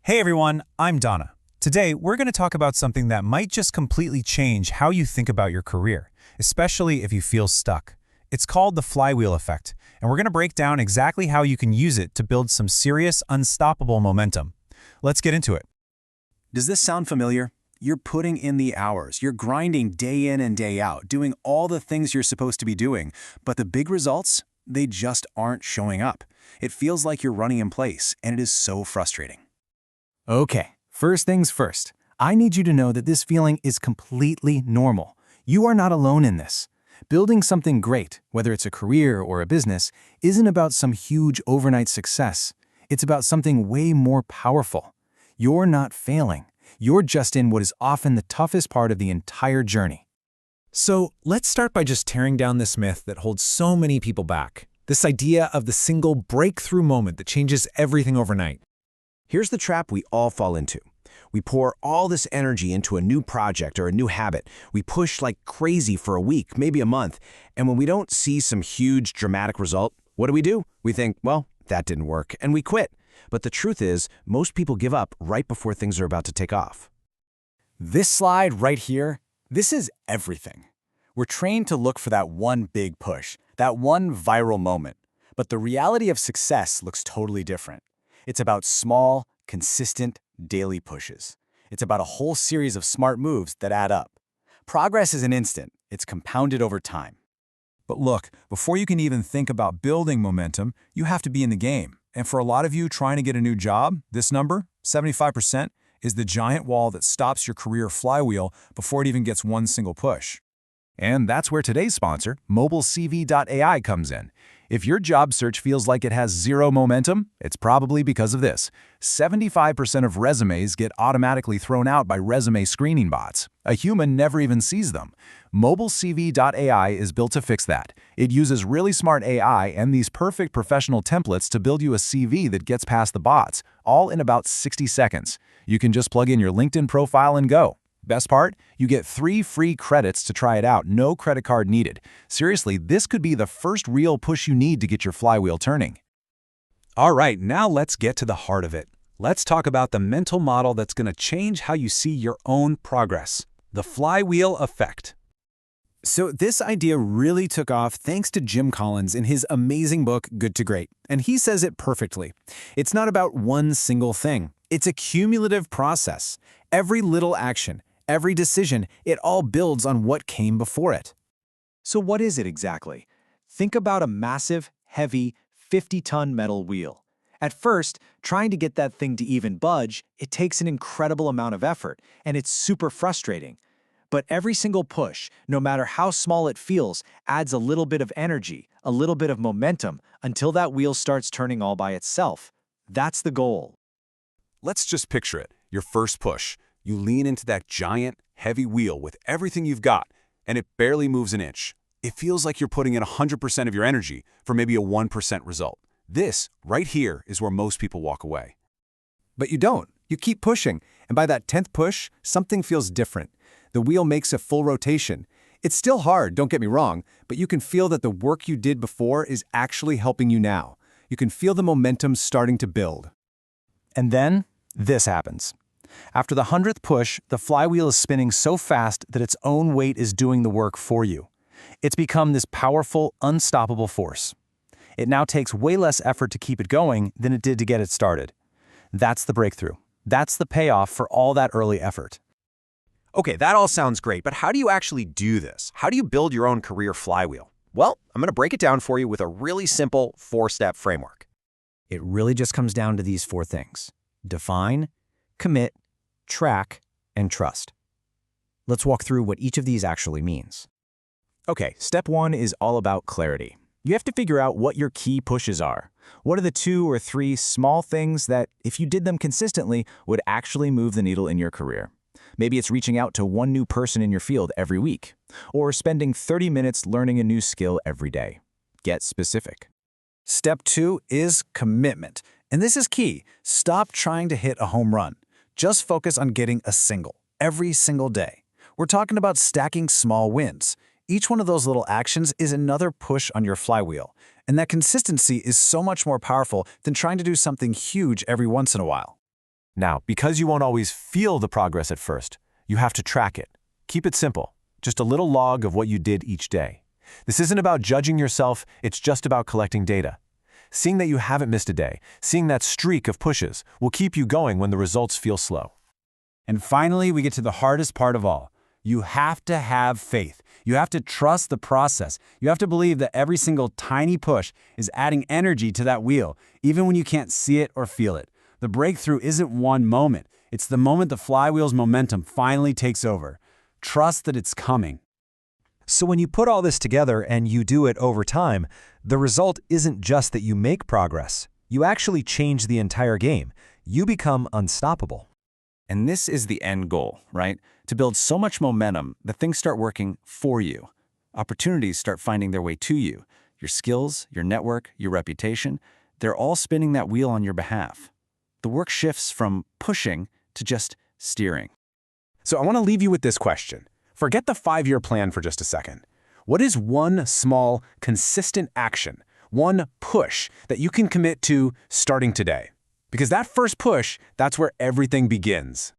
Hey everyone, I'm Donna. Today, we're going to talk about something that might just completely change how you think about your career, especially if you feel stuck. It's called the Flywheel Effect, and we're going to break down exactly how you can use it to build some serious, unstoppable momentum. Let's get into it. Does this sound familiar? You're putting in the hours, you're grinding day in and day out, doing all the things you're supposed to be doing, but the big results, they just aren't showing up. It feels like you're running in place, and it is so frustrating. Okay, first things first. I need you to know that this feeling is completely normal. You are not alone in this. Building something great, whether it's a career or a business, isn't about some huge overnight success. It's about something way more powerful. You're not failing. You're just in what is often the toughest part of the entire journey. So let's start by just tearing down this myth that holds so many people back. This idea of the single breakthrough moment that changes everything overnight. Here's the trap we all fall into. We pour all this energy into a new project or a new habit. We push like crazy for a week, maybe a month, and when we don't see some huge, dramatic result, what do? We think, well, that didn't work, and we quit. But the truth is, most people give up right before things are about to take off. This slide right here, this is everything. We're trained to look for that one big push, that one viral moment. But the reality of success looks totally different. It's about small, consistent, daily pushes. It's about a whole series of smart moves that add up. Progress isn't instant. It's compounded over time. But look, before you can even think about building momentum, you have to be in the game. And for a lot of you trying to get a new job, this number, 75%, is the giant wall that stops your career flywheel before it even gets one single push. And that's where today's sponsor, MobileCV.ai, comes in. If your job search feels like it has zero momentum, it's probably because of this. 75% of resumes get automatically thrown out by resume screening bots. A human never even sees them. MobileCV.ai is built to fix that. It uses really smart AI and these perfect professional templates to build you a CV that gets past the bots, all in about 60 seconds. You can just plug in your LinkedIn profile and go. Best part? You get 3 free credits to try it out, no credit card needed. Seriously, this could be the first real push you need to get your flywheel turning. All right, now let's get to the heart of it. Let's talk about the mental model that's going to change how you see your own progress. The Flywheel Effect. So this idea really took off thanks to Jim Collins in his amazing book, Good to Great. And he says it perfectly. It's not about one single thing. It's a cumulative process. Every little action, every decision, it all builds on what came before it. So what is it exactly? Think about a massive, heavy, 50-ton metal wheel. At first, trying to get that thing to even budge, it takes an incredible amount of effort, and it's super frustrating. But every single push, no matter how small it feels, adds a little bit of energy, a little bit of momentum, until that wheel starts turning all by itself. That's the goal. Let's just picture it, your first push. You lean into that giant, heavy wheel with everything you've got, and it barely moves an inch. It feels like you're putting in 100% of your energy for maybe a 1% result. This, right here, is where most people walk away. But you don't. You keep pushing, and by that 10th push, something feels different. The wheel makes a full rotation. It's still hard, don't get me wrong, but you can feel that the work you did before is actually helping you now. You can feel the momentum starting to build. And then, this happens. After the 100th push, the flywheel is spinning so fast that its own weight is doing the work for you. It's become this powerful, unstoppable force. It now takes way less effort to keep it going than it did to get it started. That's the breakthrough. That's the payoff for all that early effort. Okay, that all sounds great, but how do you actually do this? How do you build your own career flywheel? Well, I'm going to break it down for you with a really simple 4-step framework. It really just comes down to these 4 things: define, commit, track, and trust. Let's walk through what each of these actually means. Okay, step 1 is all about clarity. You have to figure out what your key pushes are. What are the 2 or 3 small things that, if you did them consistently, would actually move the needle in your career? Maybe it's reaching out to one new person in your field every week, or spending 30 minutes learning a new skill every day. Get specific. Step 2 is commitment. And this is key. Stop trying to hit a home run. Just focus on getting a single every single day. We're talking about stacking small wins. Each one of those little actions is another push on your flywheel, and that consistency is so much more powerful than trying to do something huge every once in a while. Now, because you won't always feel the progress at first, you have to track it. Keep it simple, just a little log of what you did each day. This isn't about judging yourself, it's just about collecting data. Seeing that you haven't missed a day, seeing that streak of pushes, will keep you going when the results feel slow. And finally, we get to the hardest part of all. You have to have faith. You have to trust the process. You have to believe that every single tiny push is adding energy to that wheel, even when you can't see it or feel it. The breakthrough isn't one moment. It's the moment the flywheel's momentum finally takes over. Trust that it's coming. So when you put all this together and you do it over time, the result isn't just that you make progress. You actually change the entire game. You become unstoppable. And this is the end goal, right? To build so much momentum that things start working for you. Opportunities start finding their way to you. Your skills, your network, your reputation, they're all spinning that wheel on your behalf. The work shifts from pushing to just steering. So I want to leave you with this question. Forget the 5-year plan for just a second. What is one small, consistent action, one push that you can commit to starting today? Because that first push, that's where everything begins.